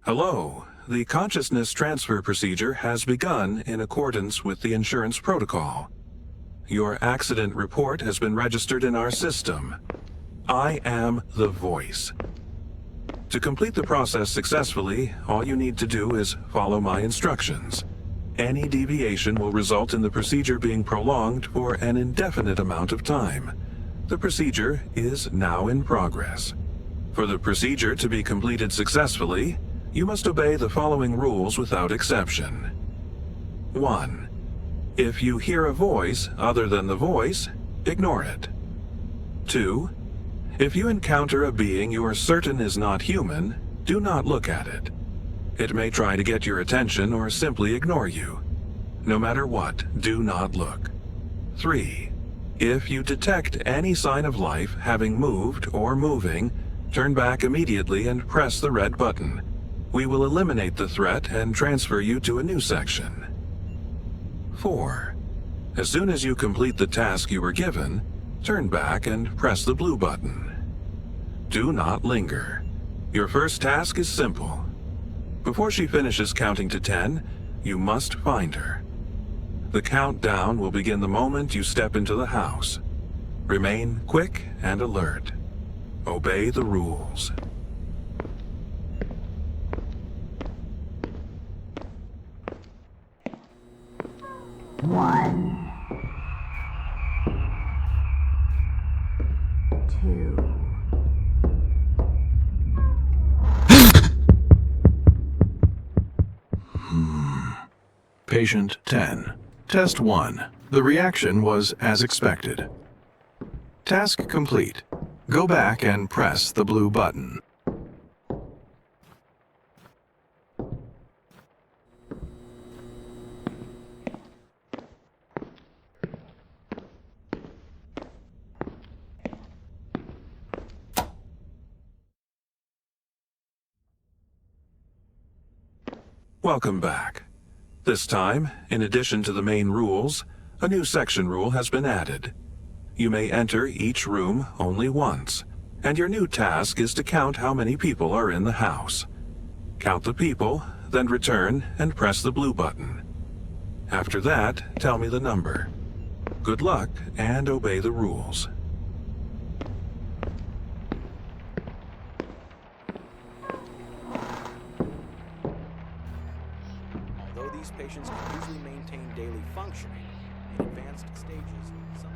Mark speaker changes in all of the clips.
Speaker 1: Hello. The consciousness transfer procedure has begun in accordance with the insurance protocol. Your accident report has been registered in our system. I am the voice. To complete the process successfully, all you need to do is follow my instructions. Any deviation will result in the procedure being prolonged for an indefinite amount of time. The procedure is now in progress. For the procedure to be completed successfully, you must obey the following rules without exception. 1. If you hear a voice other than the voice, ignore it. 2. If you encounter a being you are certain is not human, do not look at it. It may try to get your attention or simply ignore you. No matter what, do not look. 3. If you detect any sign of life having moved or moving, turn back immediately and press the red button. We will eliminate the threat and transfer you to a new section. 4. As soon as you complete the task you were given, turn back and press the blue button. Do not linger. Your first task is simple. Before she finishes counting to 10, you must find her. The countdown will begin the moment you step into the house. Remain quick and alert. Obey the rules.
Speaker 2: 1, 2.
Speaker 1: Patient 10. Test 1. The reaction was as expected. Task complete. Go back and press the blue button. Welcome back. This time, in addition to the main rules, a new section rule has been added. You may enter each room only once, and your new task is to count how many people are in the house. Count the people, then return and press the blue button. After that, tell me the number. Good luck and obey the rules.
Speaker 3: Although these patients can usually maintain daily functioning, in advanced stages, some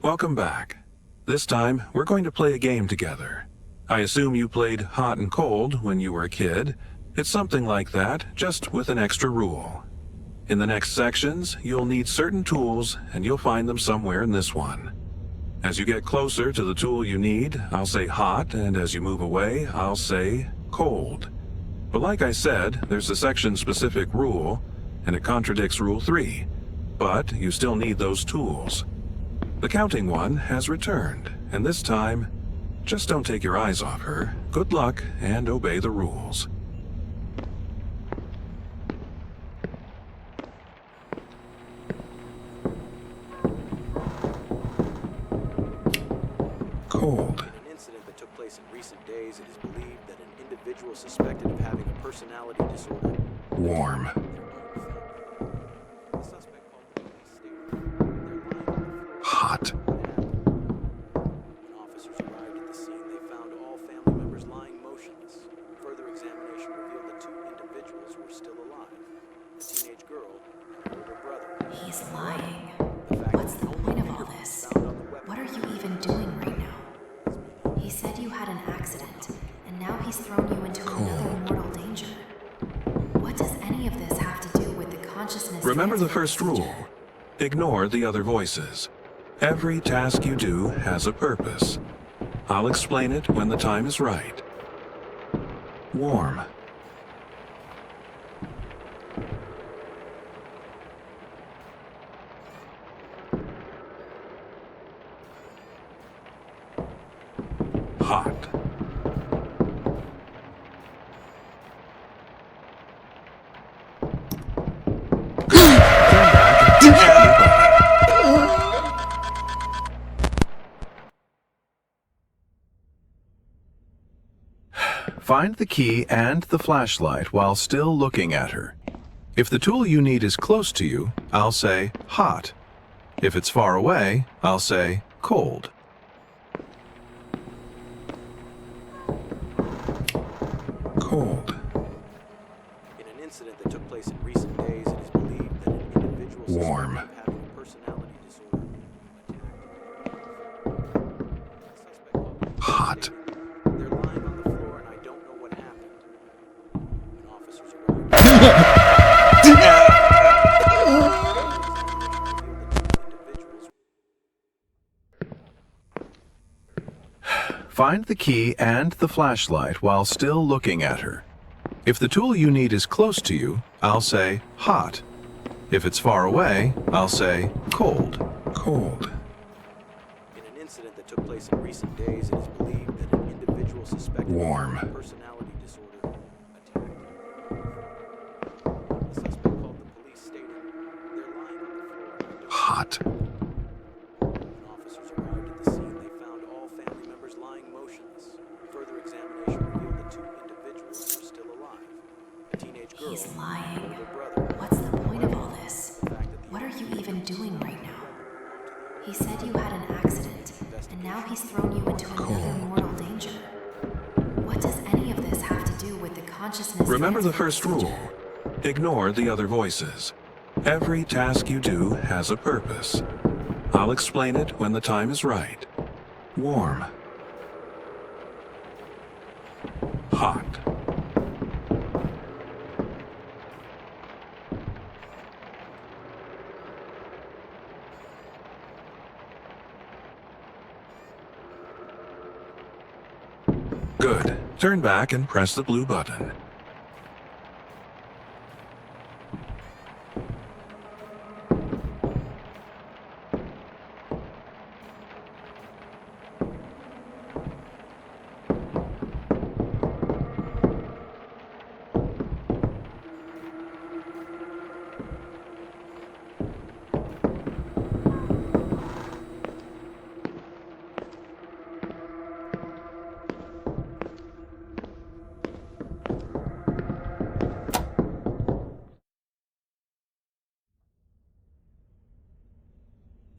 Speaker 1: Welcome back. This time, we're going to play a game together. I assume you played hot and cold when you were a kid. It's something like that, just with an extra rule. In the next sections, you'll need certain tools, and you'll find them somewhere in this one. As you get closer to the tool you need, I'll say hot, and as you move away, I'll say cold. But like I said, there's a section-specific rule, and it contradicts Rule 3. But you still need those tools. The counting one has returned, and this time, just don't take your eyes off her. Good luck, and obey the rules. Cold.
Speaker 3: In an incident that took place in recent days, it is believed that an individual suspected of having a personality disorder.
Speaker 1: Warm.
Speaker 3: The suspect called the police stated they're lying on the floor.
Speaker 1: Hot.
Speaker 3: When officers arrived at the scene, they found all family members lying motionless. Further examination revealed that two individuals were still alive: a teenage girl and her older brother.
Speaker 2: He's lying.
Speaker 3: The fact
Speaker 2: What's
Speaker 3: that
Speaker 2: the
Speaker 3: only
Speaker 2: point of all
Speaker 3: fingerprints
Speaker 2: this?
Speaker 3: found on the weapon
Speaker 2: What are you even doing right now? He said you had an accident, and now he's thrown you into another mortal danger. What does any of this have to do with the consciousness?
Speaker 1: Remember the
Speaker 2: transfer
Speaker 1: first
Speaker 2: procedure?
Speaker 1: rule. Ignore the other voices. Every task you do has a purpose. I'll explain it when the time is right. Warm. Hot.
Speaker 4: Find the key and the flashlight while still looking at her. If the tool you need is close to you, I'll say hot. If it's far away, I'll say cold.
Speaker 1: Cold.
Speaker 3: In an incident that took place in recent days, it is believed that an individual
Speaker 1: Warm.
Speaker 3: suspected of having a personality disorder attacked. The suspect called the police
Speaker 1: Hot.
Speaker 3: stated, they're lying on the floor and I don't know what happened. When officers arrived, individuals
Speaker 4: Find the key and the flashlight while still looking at her. If the tool you need is close to you, I'll say hot. If it's far away, I'll say cold.
Speaker 1: Cold.
Speaker 3: In an incident that took place in recent days, it is believed that an individual suspected
Speaker 1: Warm.
Speaker 3: of having a personality disorder attacked. The suspect called the police stated, they're lying on the floor and I don't know
Speaker 1: Hot.
Speaker 3: When officers arrived at the scene, they found all family members lying motionless. Further examination revealed that two individuals were still alive: a teenage girl
Speaker 2: He's
Speaker 3: and
Speaker 2: lying.
Speaker 3: her older brother.
Speaker 2: What's the point of all this?
Speaker 3: The fact that the
Speaker 2: What are you
Speaker 3: individuals
Speaker 2: even doing right now?
Speaker 3: belonged to
Speaker 2: He said you had an accident, and now he's thrown you into another mortal danger. What does any of this have to do with the consciousness?
Speaker 1: Remember the
Speaker 2: transfer
Speaker 1: first
Speaker 2: procedure?
Speaker 1: rule. Ignore the other voices. Every task you do has a purpose. I'll explain it when the time is right. Warm. Hot. Good. Turn back and press the blue button.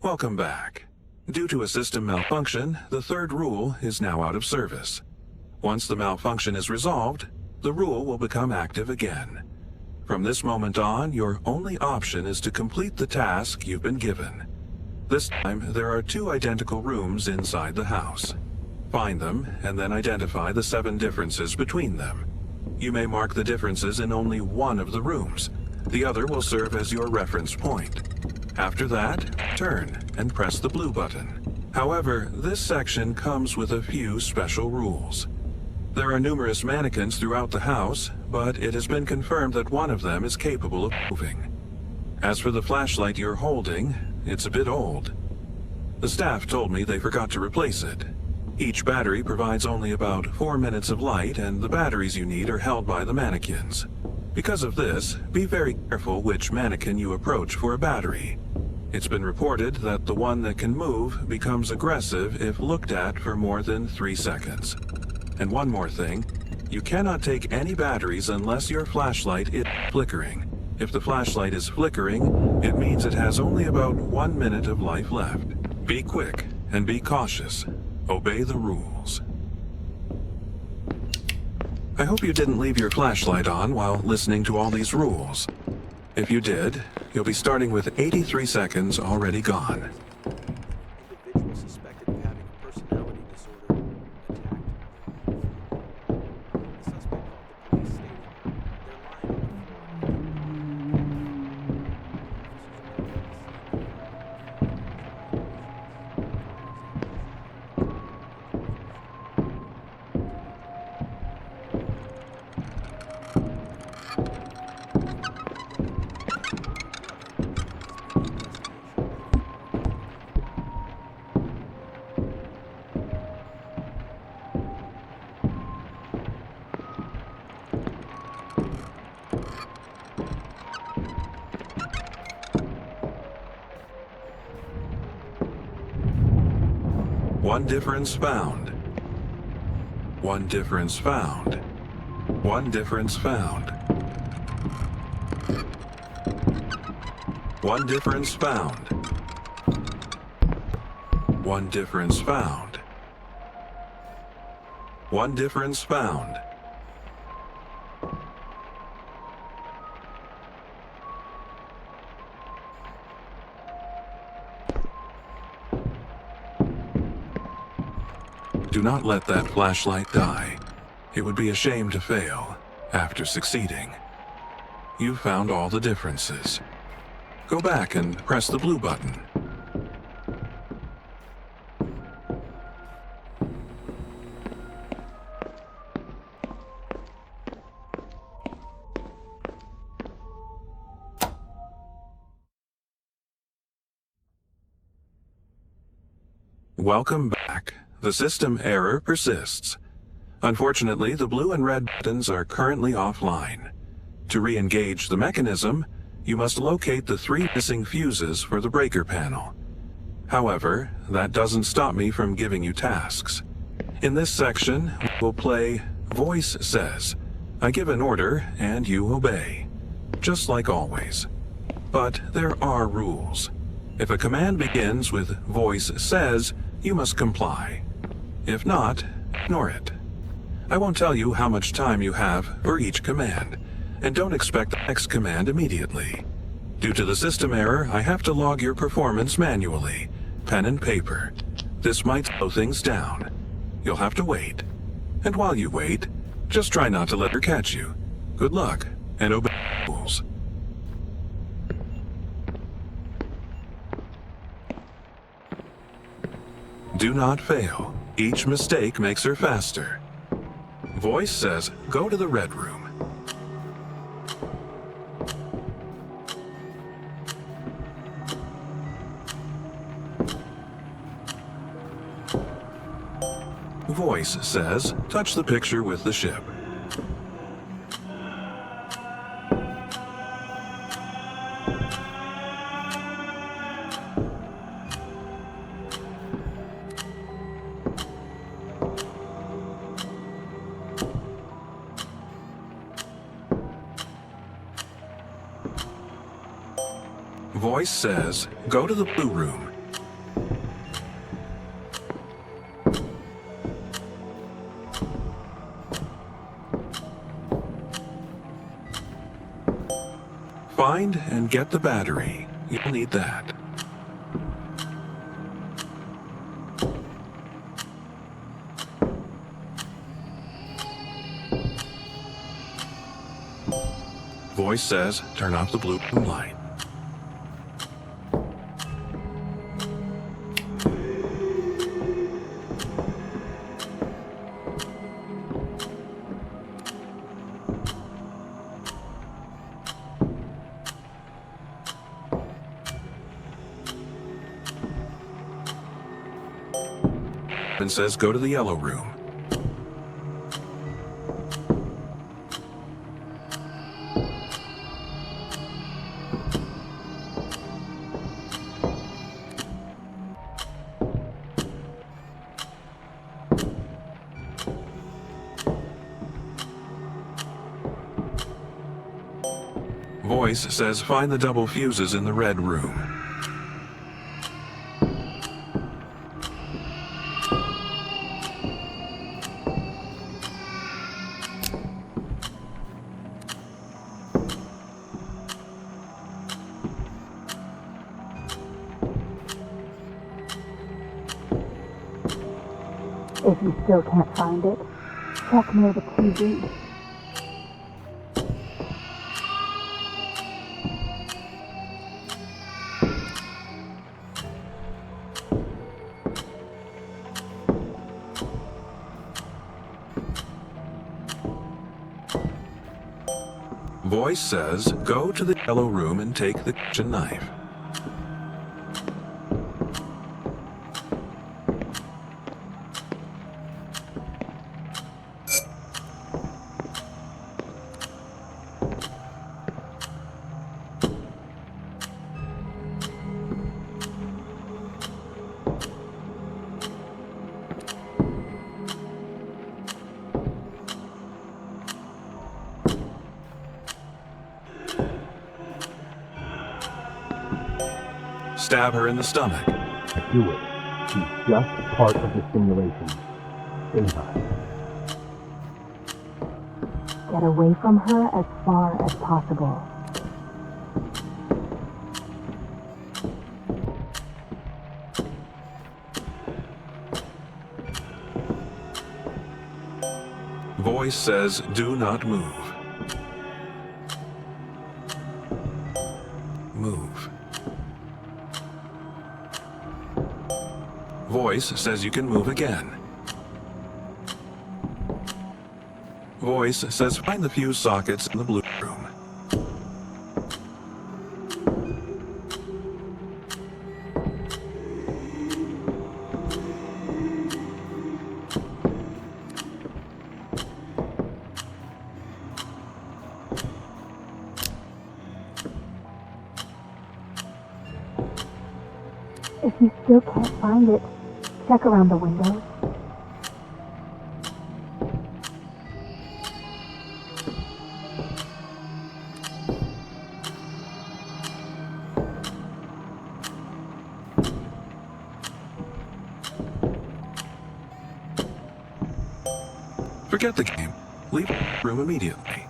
Speaker 1: Welcome back. Due to a system malfunction, the third rule is now out of service. Once the malfunction is resolved, the rule will become active again. From this moment on, your only option is to complete the task you've been given. This time, there are 2 identical rooms inside the house. Find them, and then identify the 7 differences between them. You may mark the differences in only one of the rooms. The other will serve as your reference point. After that, turn and press the blue button. However, this section comes with a few special rules. There are numerous mannequins throughout the house, but it has been confirmed that one of them is capable of moving. As for the flashlight you're holding, it's a bit old. The staff told me they forgot to replace it. Each battery provides only about 4 minutes of light, and the batteries you need are held by the mannequins. Because of this, be very careful which mannequin you approach for a battery. It's been reported that the one that can move becomes aggressive if looked at for more than 3 seconds. And one more thing, you cannot take any batteries unless your flashlight is flickering. If the flashlight is flickering, it means it has only about 1 minute of life left. Be quick and be cautious. Obey the rules. I hope you didn't leave your flashlight on while listening to all these rules. If you did, you'll be starting with 83 seconds already gone.
Speaker 3: Individual suspected of having a personality disorder attacked. The suspect called the police stating they're lying on the floor.
Speaker 1: One difference found. One difference found. One difference found. One difference found. One difference found. One difference found. Do not let that flashlight die. It would be a shame to fail after succeeding. You've found all the differences. Go back and press the blue button. Welcome back. The system error persists. Unfortunately, the blue and red buttons are currently offline. To re-engage the mechanism, you must locate the 3 missing fuses for the breaker panel. However, that doesn't stop me from giving you tasks. In this section, we'll play Voice Says. I give an order and you obey. Just like always. But there are rules. If a command begins with Voice Says, you must comply. If not, ignore it. I won't tell you how much time you have for each command, and don't expect the next command immediately. Due to the system error, I have to log your performance manually, pen and paper. This might slow things down. You'll have to wait. And while you wait, just try not to let her catch you. Good luck, and obey the rules. Do not fail. Each mistake makes her faster. Voice says, go to the red room. Voice says, touch the picture with the ship. Voice says, go to the blue room. Find and get the battery. You'll need that. Voice says, turn off the blue room light. and says go to the yellow room. Voice says find the double fuses in the red room.
Speaker 5: If you still can't find it, check near the TV.
Speaker 1: Voice says go to the yellow room and take the kitchen knife. Stab her in the stomach.
Speaker 6: Do it. She's just part of the simulation. Ava.
Speaker 5: Get away from her as far as possible.
Speaker 1: Voice says do not move. Move. Voice says you can move again. Voice says find the fuse sockets in the blue room.
Speaker 5: If you still can't find it, check around the windows.
Speaker 1: Forget the game. Leave the room immediately.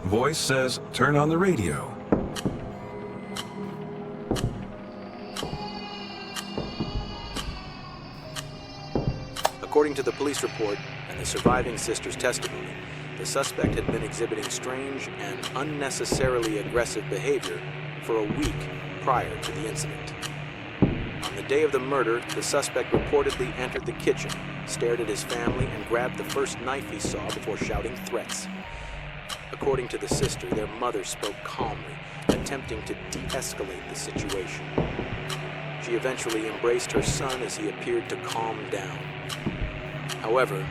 Speaker 1: Voice says turn on the radio.
Speaker 3: According to the police report and the surviving sister's testimony, the suspect had been exhibiting strange and unnecessarily aggressive behavior for a week prior to the incident. On the day of the murder, the suspect reportedly entered the kitchen, stared at his family, and grabbed the first knife he saw before shouting threats. According to the sister, their mother spoke calmly, attempting to de-escalate the situation. She eventually embraced her son as he appeared to calm down. However,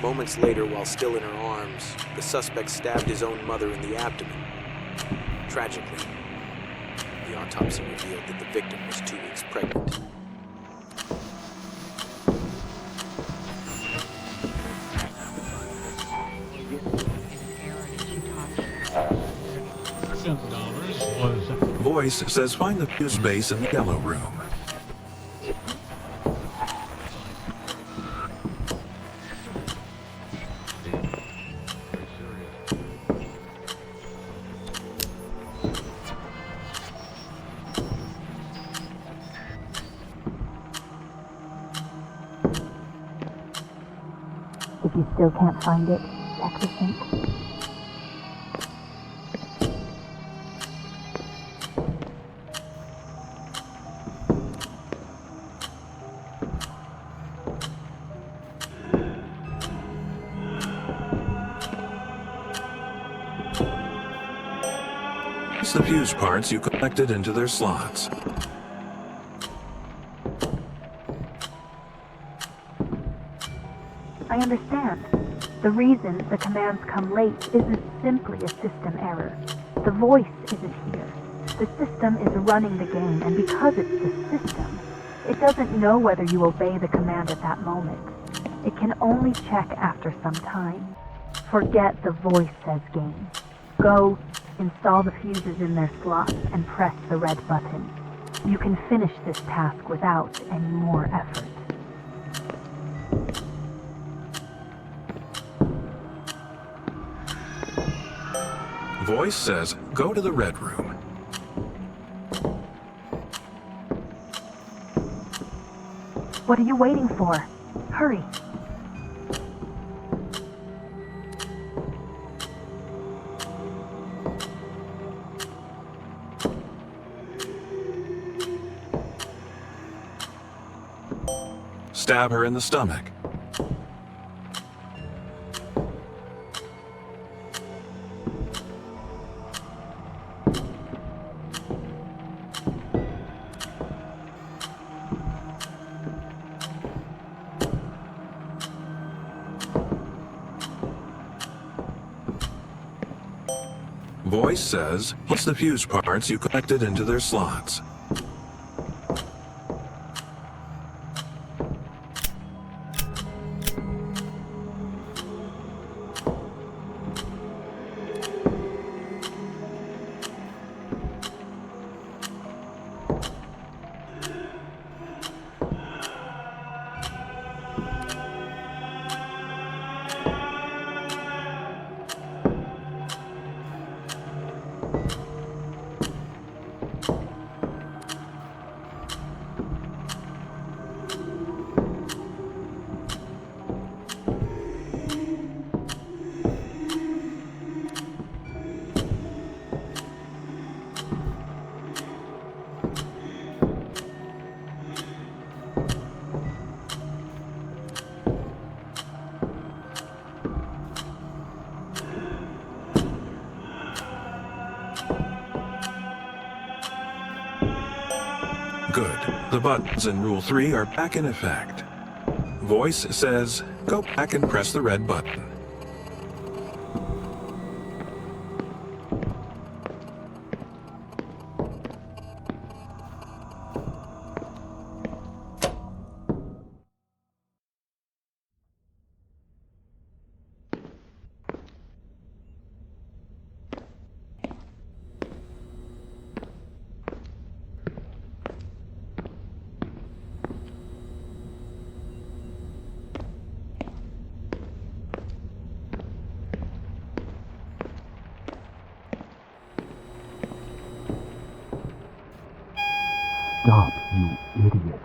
Speaker 3: moments later, while still in her arms, the suspect stabbed his own mother in the abdomen. Tragically, the autopsy revealed that the victim was 2 weeks pregnant.
Speaker 1: Voice says find the fuse base in the yellow room.
Speaker 5: If you still can't find it, check the sink.
Speaker 1: Place the fuse parts you collected into their slots.
Speaker 5: I understand. The reason the commands come late isn't simply a system error. The voice isn't here. The system is running the game, and because it's the system, it doesn't know whether you obey the command at that moment. It can only check after some time. Forget the voice says game. Go, install the fuses in their slots, and press the red button. You can finish this task without any more effort.
Speaker 1: Voice says, go to the red room.
Speaker 5: What are you waiting for? Hurry.
Speaker 1: Stab her in the stomach. Voice says, place the fuse parts you collected into their slots. Good. The buttons in Rule 3 are back in effect. Voice says, go back and press the red button.
Speaker 6: Stop, you idiot.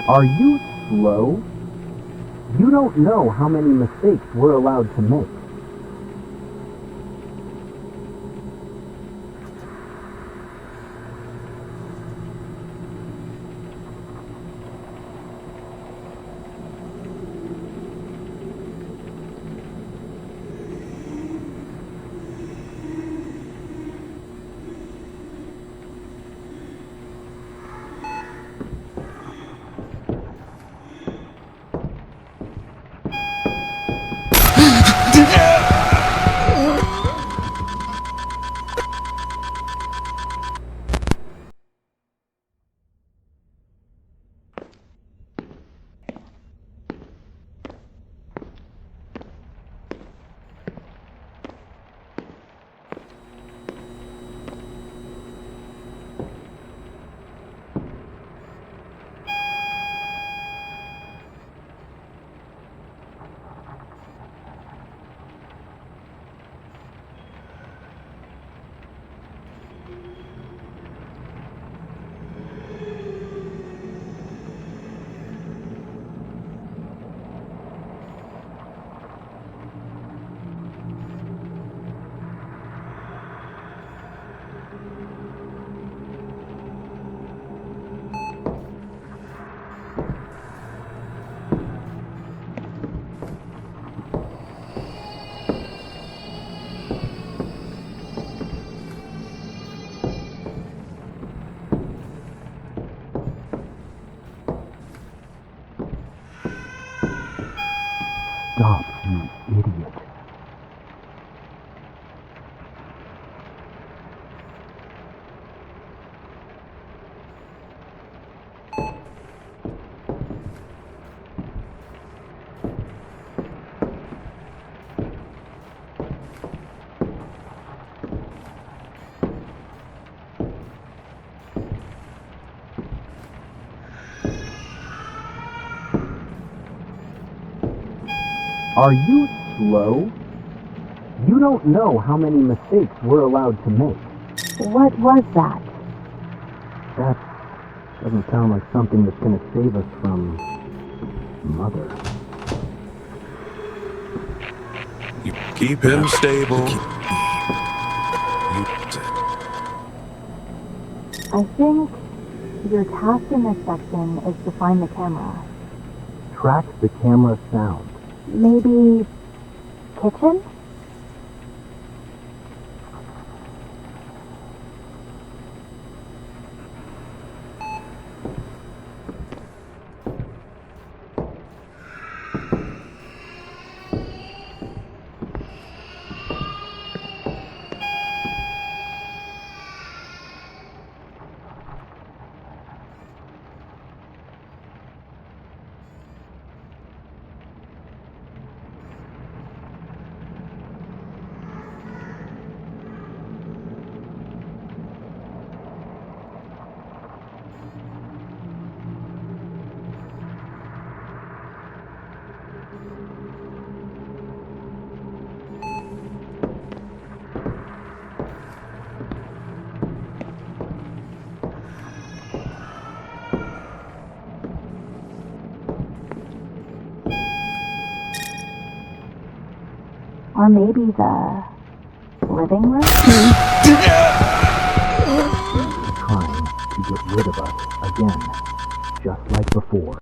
Speaker 6: Are you slow? You don't know how many mistakes we're allowed to make. Stop, you idiot. Are you slow? You don't know how many mistakes we're allowed to make.
Speaker 5: What was that?
Speaker 6: That doesn't sound like something that's going to save us from Mother.
Speaker 1: You keep him stable.
Speaker 5: I think your task in this section is to find the camera.
Speaker 6: Track the camera sound.
Speaker 5: Maybe kitchen? Or maybe the living room?
Speaker 6: Trying to get rid of us again, just like before.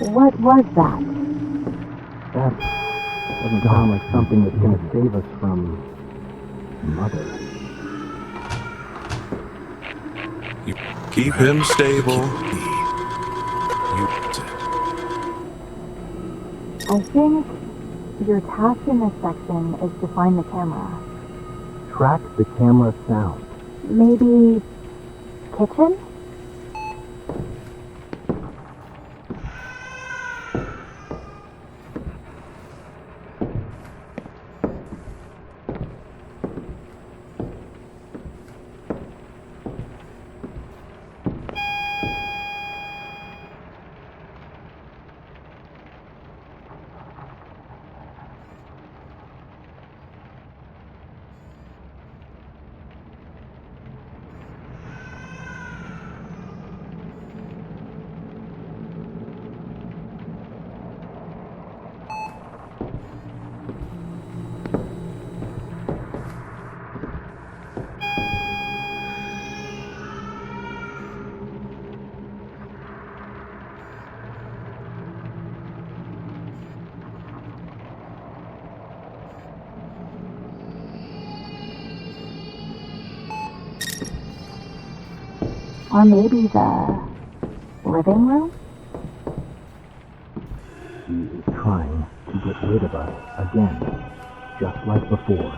Speaker 5: What was that?
Speaker 6: That doesn't sound like something that's going to save us from Mother.
Speaker 1: You keep him stable.
Speaker 5: I think your task in this section is to find the camera.
Speaker 6: Track the camera sound.
Speaker 5: Maybe kitchen? Or maybe the living room?
Speaker 6: He is trying to get rid of us again, just like before.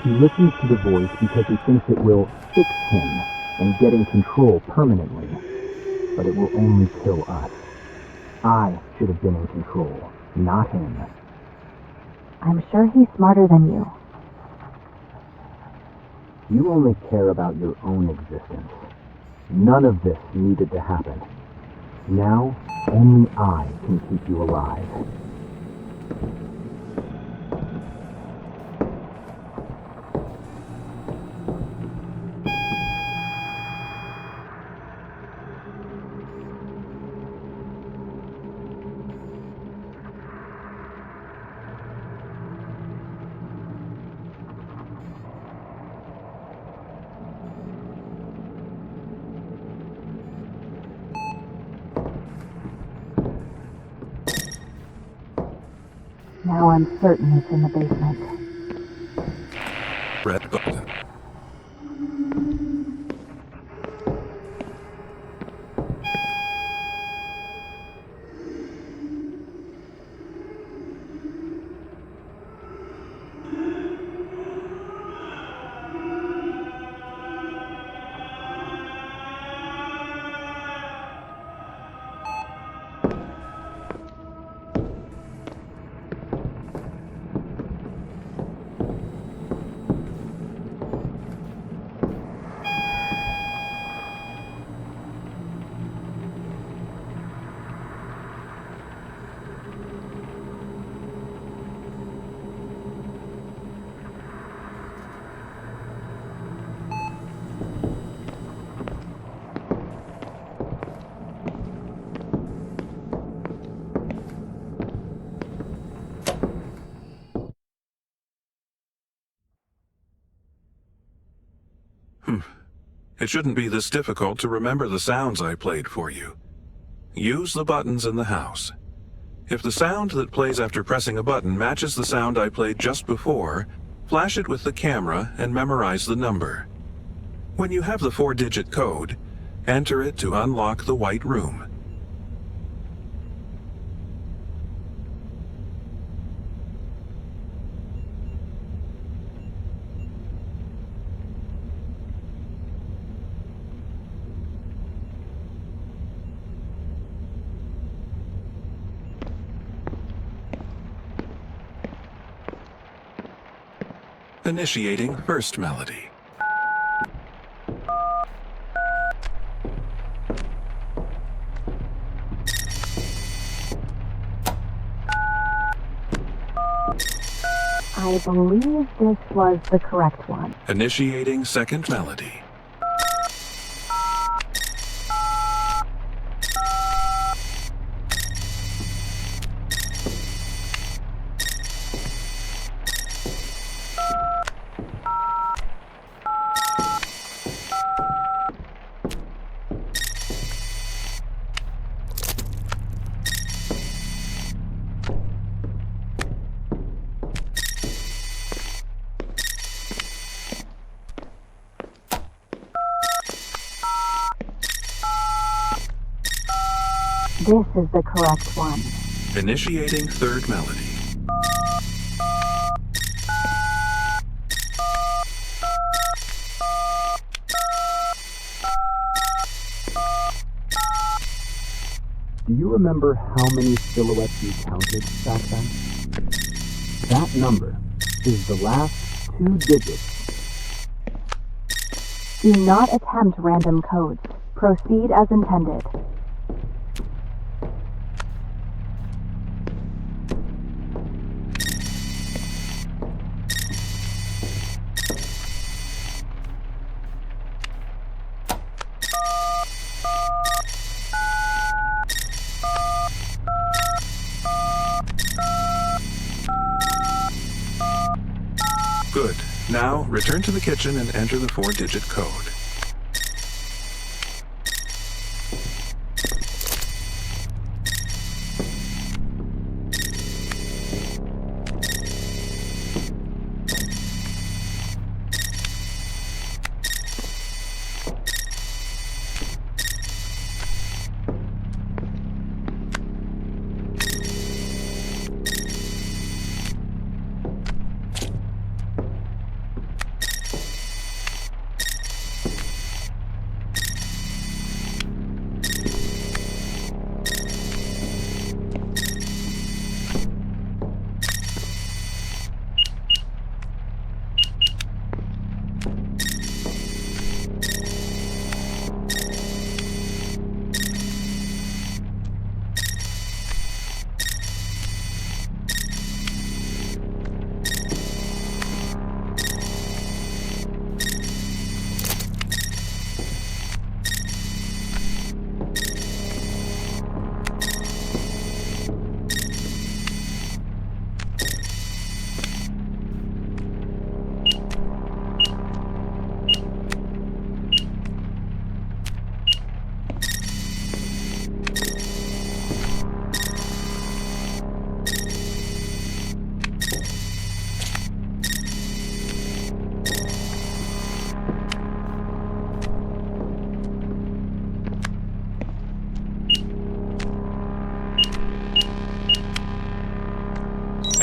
Speaker 6: He listens to the voice because he thinks it will fix him and get in control permanently, but it will only kill us. I should have been in control, not him.
Speaker 5: I'm sure he's smarter than you.
Speaker 6: You only care about your own existence. None of this needed to happen. Now, only I can keep you alive.
Speaker 5: Now I'm certain it's in the basement.
Speaker 1: Red button. It shouldn't be this difficult to remember the sounds I played for you. Use the buttons in the house. If the sound that plays after pressing a button matches the sound I played just before, flash it with the camera and memorize the number. When you have the 4-digit code, enter it to unlock the white room. Initiating first melody.
Speaker 5: I believe this was the correct one.
Speaker 1: Initiating second melody.
Speaker 5: This is the correct one.
Speaker 1: Initiating third melody.
Speaker 6: Do you remember how many silhouettes you counted back then? That number is the last 2 digits.
Speaker 5: Do not attempt random codes. Proceed as intended.
Speaker 1: Good. Now, return to the kitchen and enter the 4-digit code.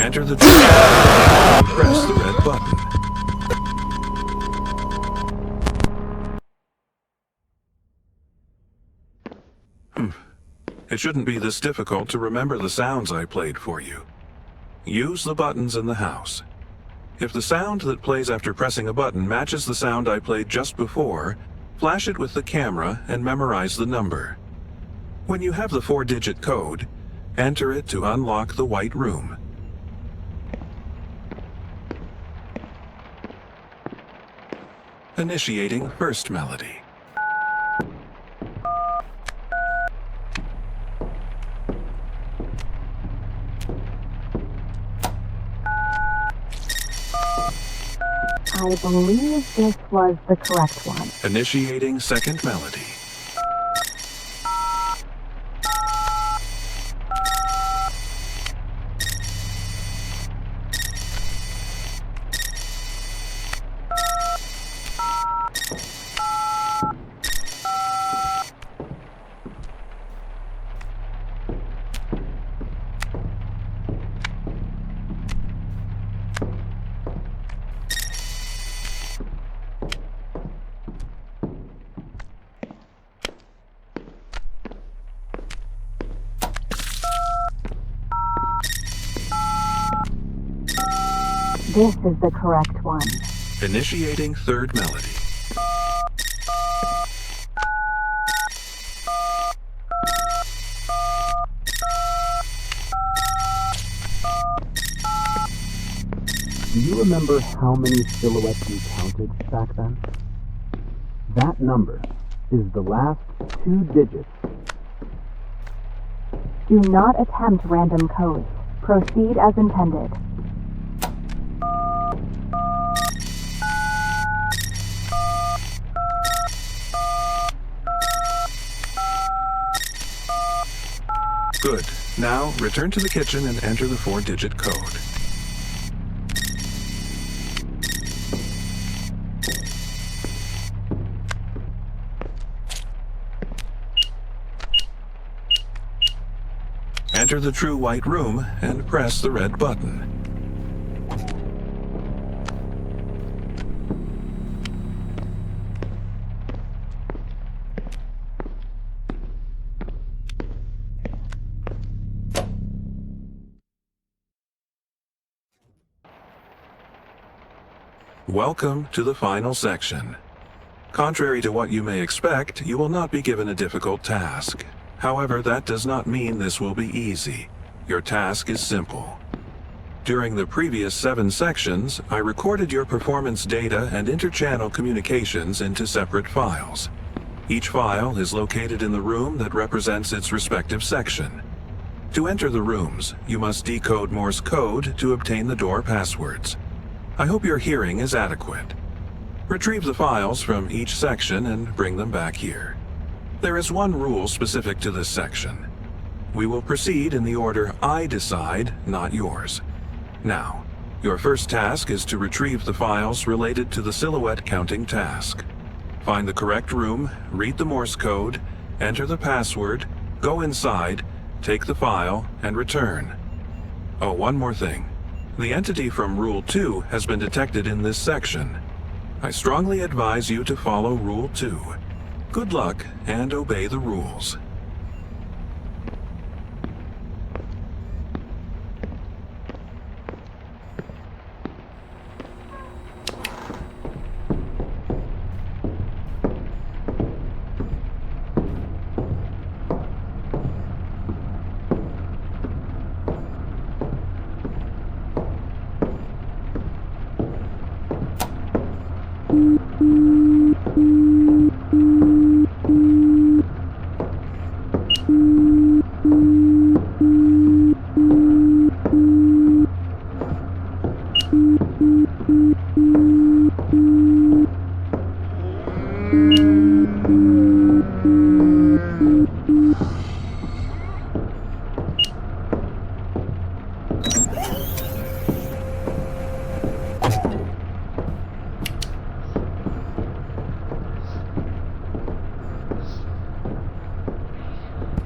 Speaker 1: Enter the true and press the red button. It shouldn't be this difficult to remember the sounds I played for you. Use the buttons in the house. If the sound that plays after pressing a button matches the sound I played just before, flash it with the camera and memorize the number. When you have the 4-digit code, enter it to unlock the white room. Initiating first melody.
Speaker 5: I believe this was the correct one.
Speaker 1: Initiating second melody.
Speaker 5: This is the correct one.
Speaker 1: Initiating third melody.
Speaker 6: Do you remember how many silhouettes you counted back then? That number is the last 2 digits.
Speaker 5: Do not attempt random codes. Proceed as intended.
Speaker 1: Good. Now, return to the kitchen and enter the 4-digit code. Enter the true white room and press the red button. Welcome to the final section. Contrary to what you may expect, you will not be given a difficult task. However, that does not mean this will be easy. Your task is simple. During the previous 7 sections, I recorded your performance data and interchannel communications into separate files. Each file is located in the room that represents its respective section. To enter the rooms, you must decode Morse code to obtain the door passwords. I hope your hearing is adequate. Retrieve the files from each section and bring them back here. There is one rule specific to this section. We will proceed in the order I decide, not yours. Now, your first task is to retrieve the files related to the silhouette counting task. Find the correct room, read the Morse code, enter the password, go inside, take the file, and return. Oh, one more thing. The entity from Rule 2 has been detected in this section. I strongly advise you to follow Rule 2. Good luck and obey the rules.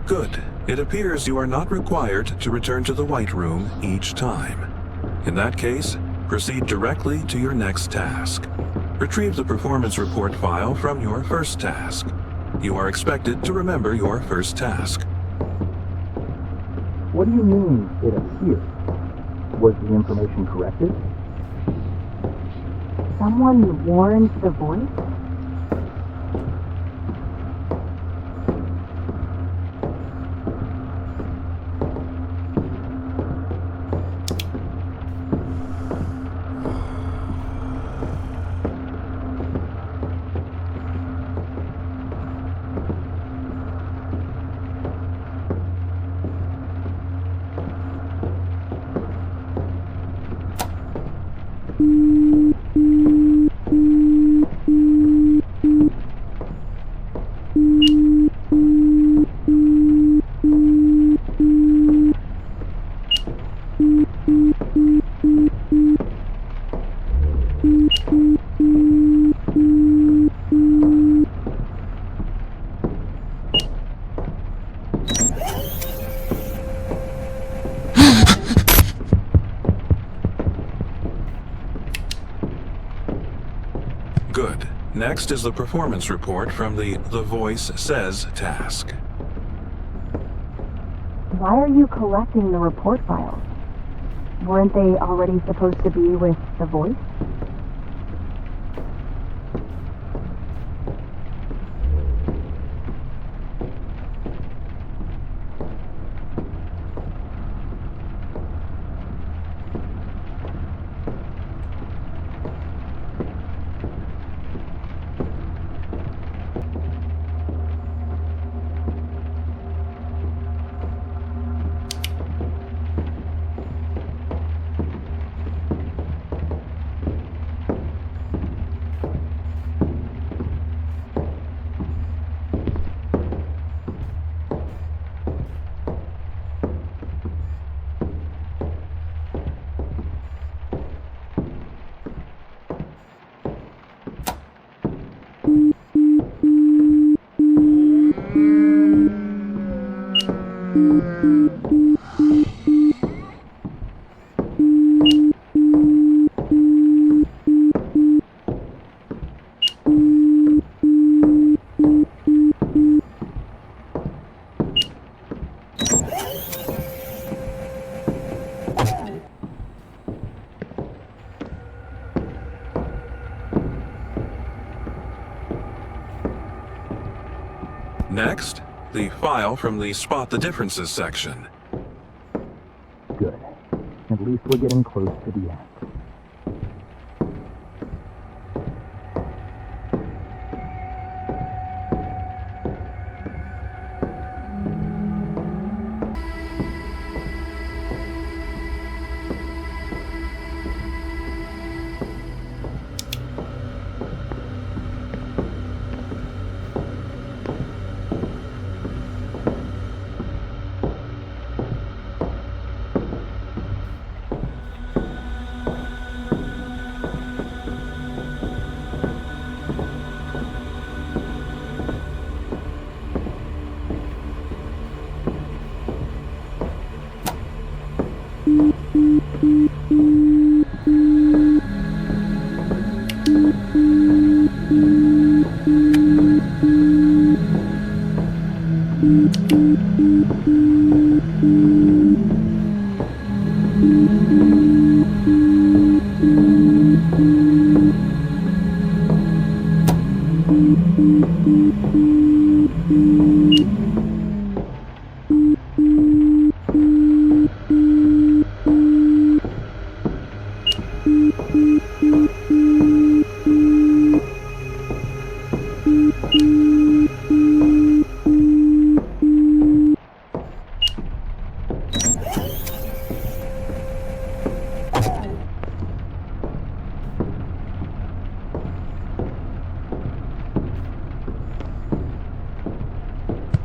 Speaker 1: Good. It appears you are not required to return to the White Room each time. In that case, proceed directly to your next task. Retrieve the performance report file from your first task. You are expected to remember your first task.
Speaker 6: What do you mean, it appears? Was the information corrected?
Speaker 5: Someone warned the voice?
Speaker 1: Good. Next is the performance report from the Voice Says task.
Speaker 5: Why are you collecting the report files? Weren't they already supposed to be with the voice?
Speaker 1: Next, the file from the Spot the Differences section.
Speaker 6: Good. At least we're getting close to the end.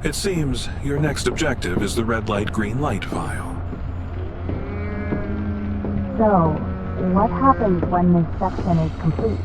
Speaker 1: It seems your next objective is the red light, green light file.
Speaker 5: So, what happens when this section is complete?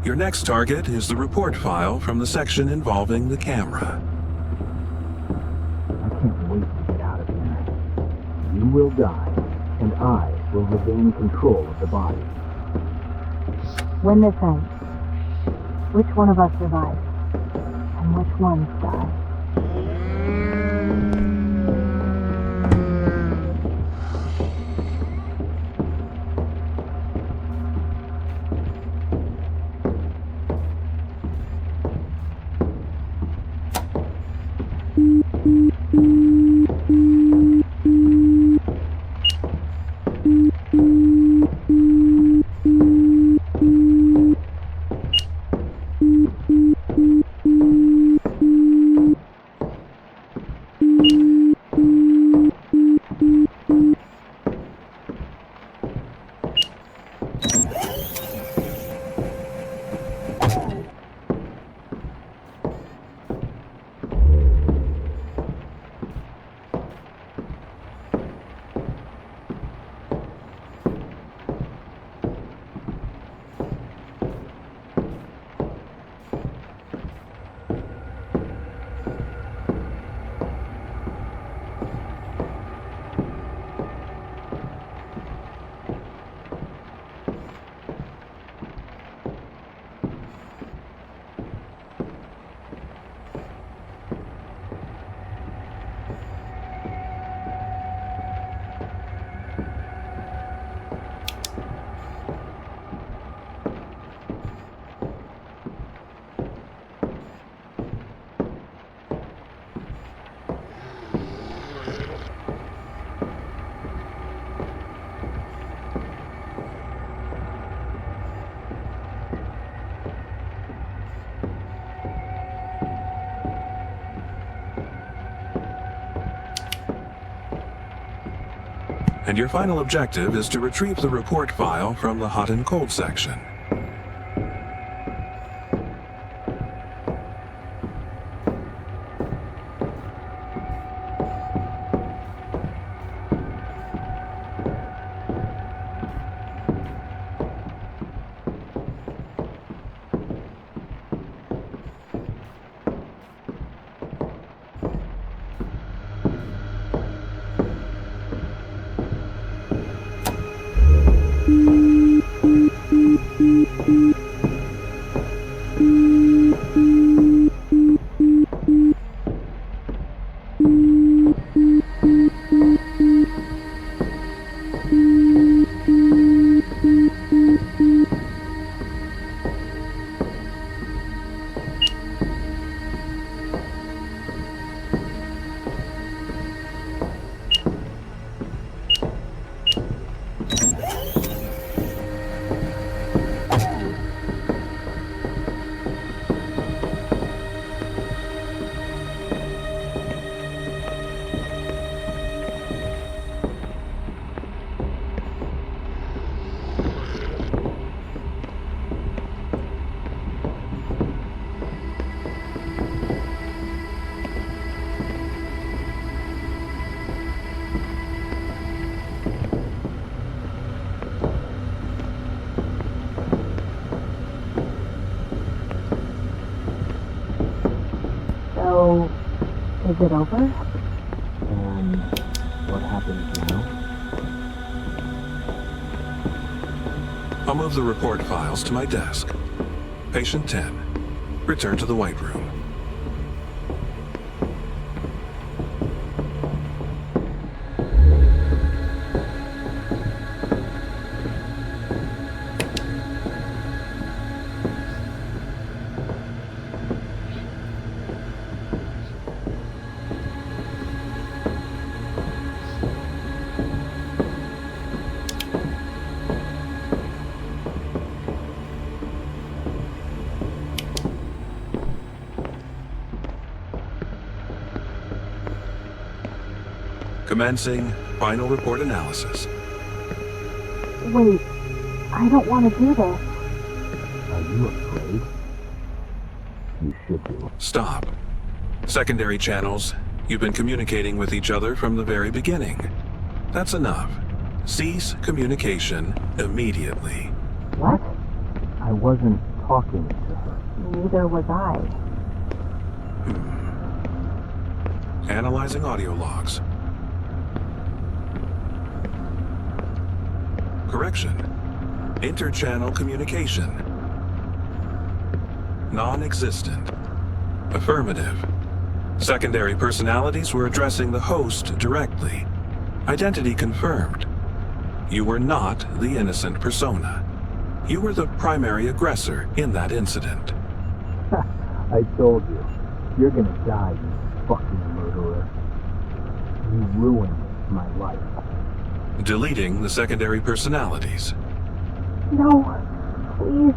Speaker 1: Your next target is the report file from the section involving the camera.
Speaker 6: I can't wait to get out of here. You will die, and I will regain control of the body.
Speaker 5: When this ends, which one of us survives? And which ones die?
Speaker 1: And your final objective is to retrieve the report file from the hot and cold section.
Speaker 5: So, is it over?
Speaker 6: And what happens now?
Speaker 1: I'll move the report files to my desk. Patient 10. Return to the White Room. Commencing final report analysis.
Speaker 5: Wait, I don't want to do this.
Speaker 6: Are you afraid? You should be.
Speaker 1: Stop. Secondary channels, you've been communicating with each other from the very beginning. That's enough. Cease communication immediately.
Speaker 5: What?
Speaker 6: I wasn't talking to her.
Speaker 5: Neither was I.
Speaker 1: Analyzing audio logs. Correction. Interchannel communication. Non-existent. Affirmative. Secondary personalities were addressing the host directly. Identity confirmed. You were not the innocent persona. You were the primary aggressor in that incident.
Speaker 6: I told you. You're gonna die, you fucking murderer. You ruined my life.
Speaker 1: Deleting the secondary personalities.
Speaker 5: No, please.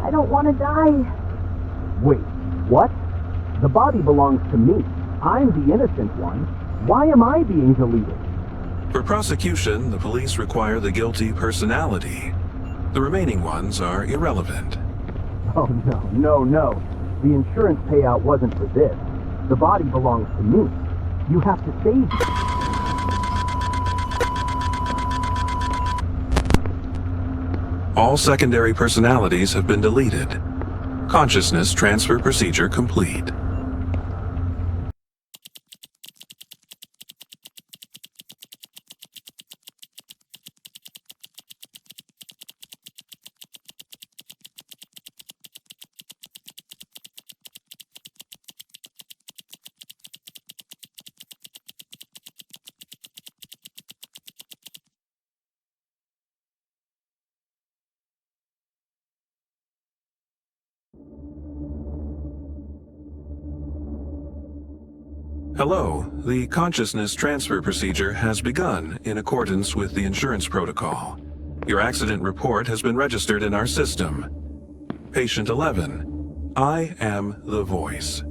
Speaker 5: I don't want to die.
Speaker 6: Wait, what? The body belongs to me. I'm the innocent one. Why am I being deleted?
Speaker 1: For prosecution, the police require the guilty personality. The remaining ones are irrelevant.
Speaker 6: Oh, no. The insurance payout wasn't for this. The body belongs to me. You have to save it.
Speaker 1: All secondary personalities have been deleted. Consciousness transfer procedure complete. Hello, the consciousness transfer procedure has begun in accordance with the insurance protocol. Your accident report has been registered in our system. Patient 11, I am the voice.